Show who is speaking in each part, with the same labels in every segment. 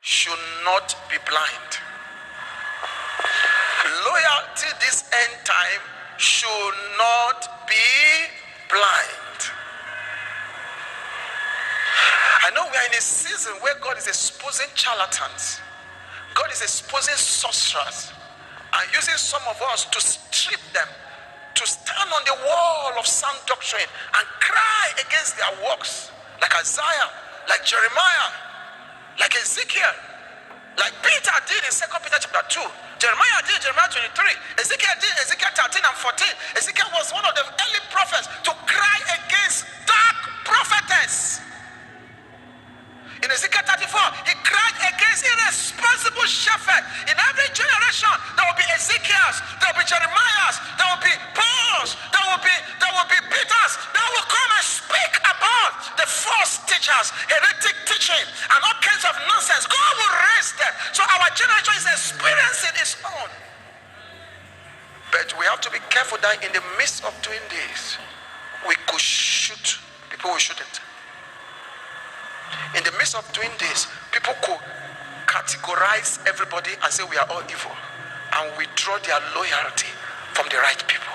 Speaker 1: should not be blind. Loyalty this end time should not be blind. I know we are in a season where God is exposing charlatans. God is exposing sorcerers and using some of us to strip them, to stand on the wall of sound doctrine and cry against their works, like Isaiah, like Jeremiah, like Ezekiel, like Peter did in 2 Peter chapter 2. Jeremiah did Jeremiah 23. Ezekiel did Ezekiel 13 and 14. Ezekiel was one of the early prophets to cry against dark prophetess. In Ezekiel 34, he cried against irresponsible shepherds. In every generation, there will be Ezekiels, there will be Jeremiahs, there will be Pauls, there will be Peters that will come and speak about the false teachers, heretic teaching, and all kinds of nonsense. God will raise them. So our generation is experiencing its own. But we have to be careful that in the midst of doing this, we could shoot people we shouldn't. In the midst of doing this, people could categorize everybody and say we are all evil and withdraw their loyalty from the right people.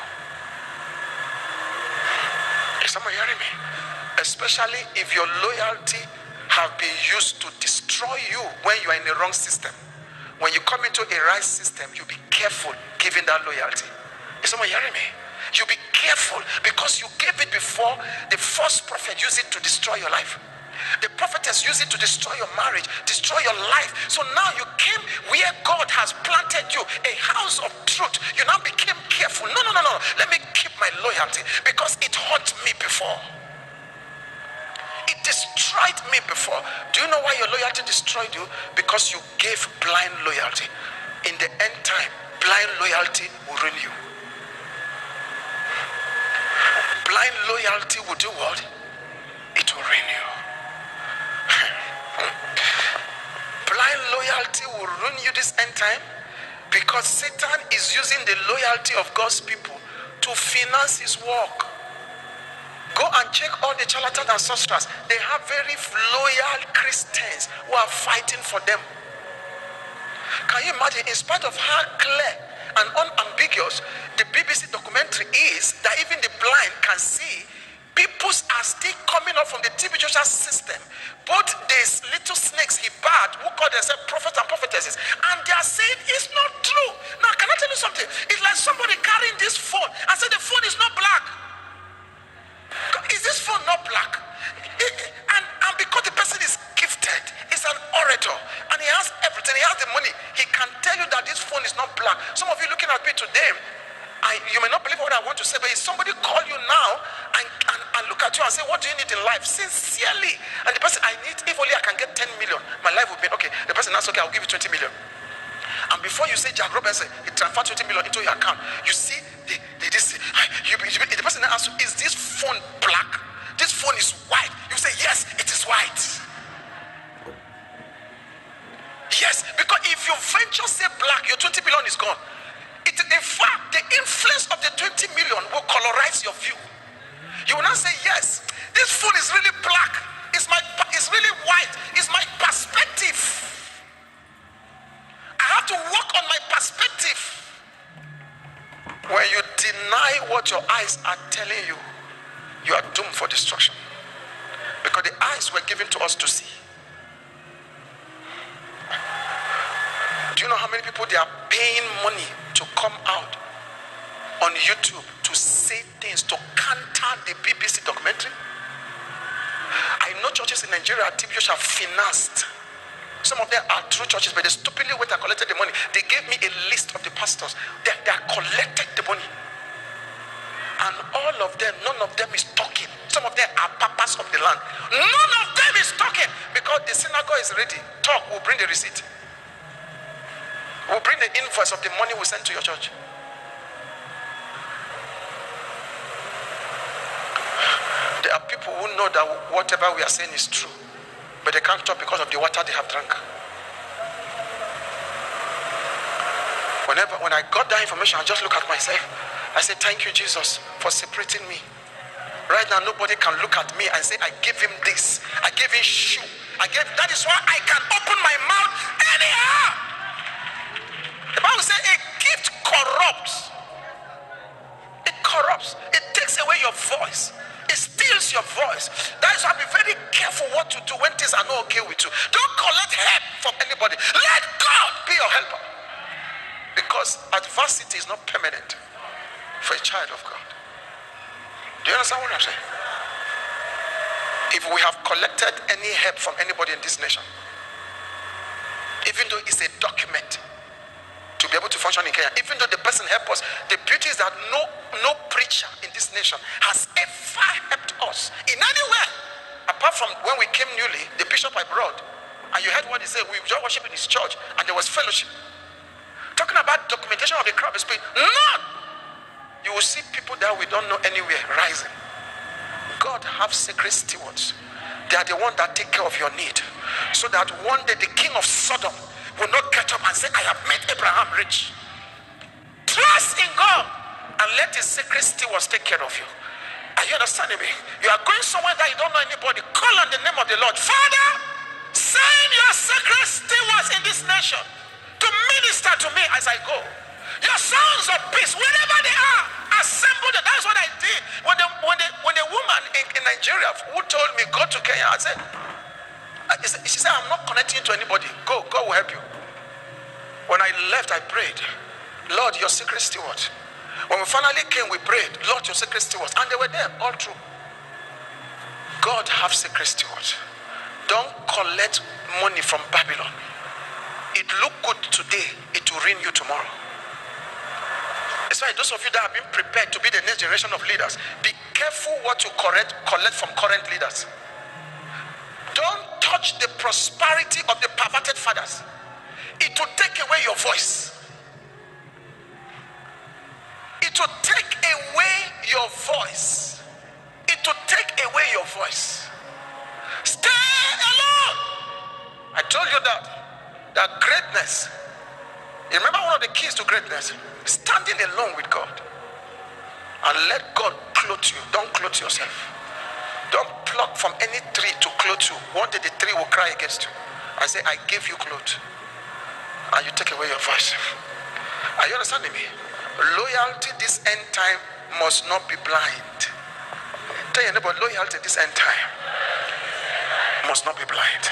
Speaker 1: Is someone hearing me? Especially if your loyalty have been used to destroy you when you are in the wrong system. When you come into a right system, you be careful giving that loyalty. Is someone hearing me? You be careful because you gave it before. The false prophet used it to destroy your life. The prophetess used it to destroy your marriage, destroy your life. So now you came where God has planted you, a house of truth. You now became careful. No. Let me keep my loyalty because it hurt me before. It destroyed me before. Do you know why your loyalty destroyed you? Because you gave blind loyalty. In the end time, blind loyalty will ruin you. Blind loyalty will do what? It will ruin you. Blind loyalty will ruin you this end time because Satan is using the loyalty of God's people to finance his work. Go and check all the charlatans and sorcerers. They have very loyal Christians who are fighting for them. Can you imagine, in spite of how clear and unambiguous the BBC documentary is, that even the blind can see, people are still coming up from the TV social system. Both these little snakes he bad, who call themselves prophets and prophetesses, and they are saying it's not true. Now, can I tell you something? It's like somebody carrying this phone and say the phone is not black. Is this phone not black? And because the person is gifted, is an orator, and he has everything, he has the money, he can tell you that this phone is not black. Some of you looking at me today, you may not believe what I want to say, but if somebody call you now and look at you and say, what do you need in life? Sincerely. And the person, I need, if only I can get 10 million, my life will be, okay. The person asks, okay, I'll give you 20 million. And before you say Jack Robinson, he transfer 20 million into your account. You see, the person asks you, is this phone black? This phone is white. You say, yes, it is white. Yes, because if you venture say black, your 20 million is gone. In fact, the influence of the 20 million will colorize your view. You will not say, yes, this phone is really black. It's really white. It's my perspective. I have to work on my perspective. When you deny what your eyes are telling you, you are doomed for destruction. Because the eyes were given to us to see. Do you know how many people they are paying money to come out on YouTube to say things, to counter the BBC documentary? I know churches in Nigeria, TV shows have financed. Some of them are true churches, but they stupidly went and collected the money. They gave me a list of the pastors. They collected the money. And all of them, none of them is talking. Some of them are papas of the land. None of them is talking because the synagogue is ready. Talk, we'll bring the receipt. We'll bring the invoice of the money we send to your church. There are people who know that whatever we are saying is true, but they can't talk because of the water they have drunk. When I got that information, I just look at myself. I said, thank you, Jesus, for separating me. Right now, nobody can look at me and say, I gave him this. I gave him shoe. That is why I can open my mouth to. Don't collect help from anybody. Let God be your helper. Because adversity is not permanent for a child of God. Do you understand what I'm saying? If we have collected any help from anybody in this nation, even though it's a document to be able to function in Kenya, even though the person helped us, the beauty is that no preacher in this nation has ever helped us in any way, apart from when we came newly, the bishop I brought, and you heard what he said, we just worship in his church, and there was fellowship. Talking about documentation of the crowd of the spirit, none. You will see people that we don't know anywhere rising. God have sacred stewards. They are the ones that take care of your need, so that one day the king of Sodom will not get up and say, I have made Abraham rich. Trust in God and let his sacred stewards take care of you. Are you understanding me? You are going somewhere that you don't know anybody. Call on the name of the Lord. Father, send your sacred stewards in this nation to minister to me as I go. Your sons of peace, wherever they are, assemble them. That's what I did. When the woman in Nigeria who told me, go to Kenya, I said, she said, I'm not connecting you to anybody. Go, God will help you. When I left, I prayed, Lord, your secret steward. When we finally came, we prayed, Lord, your secret stewards. And they were there, all true. God have secret stewards. Don't collect money from Babylon. It look good today, it will ruin you tomorrow. That's why those of you that have been prepared to be the next generation of leaders, be careful what you collect from current leaders. Don't touch the prosperity of the perverted fathers. It will take away your voice. It will take away your voice. It will take away your voice. Stay alone. I told you that greatness, you remember one of the keys to greatness? Standing alone with God. And let God clothe you. Don't clothe yourself. Don't pluck from any tree to clothe you. One day the tree will cry against you. I say, I give you clothes. And you take away your voice. Are you understanding me? Loyalty this end time must not be blind. Tell your neighbor, loyalty this end time must not be blind.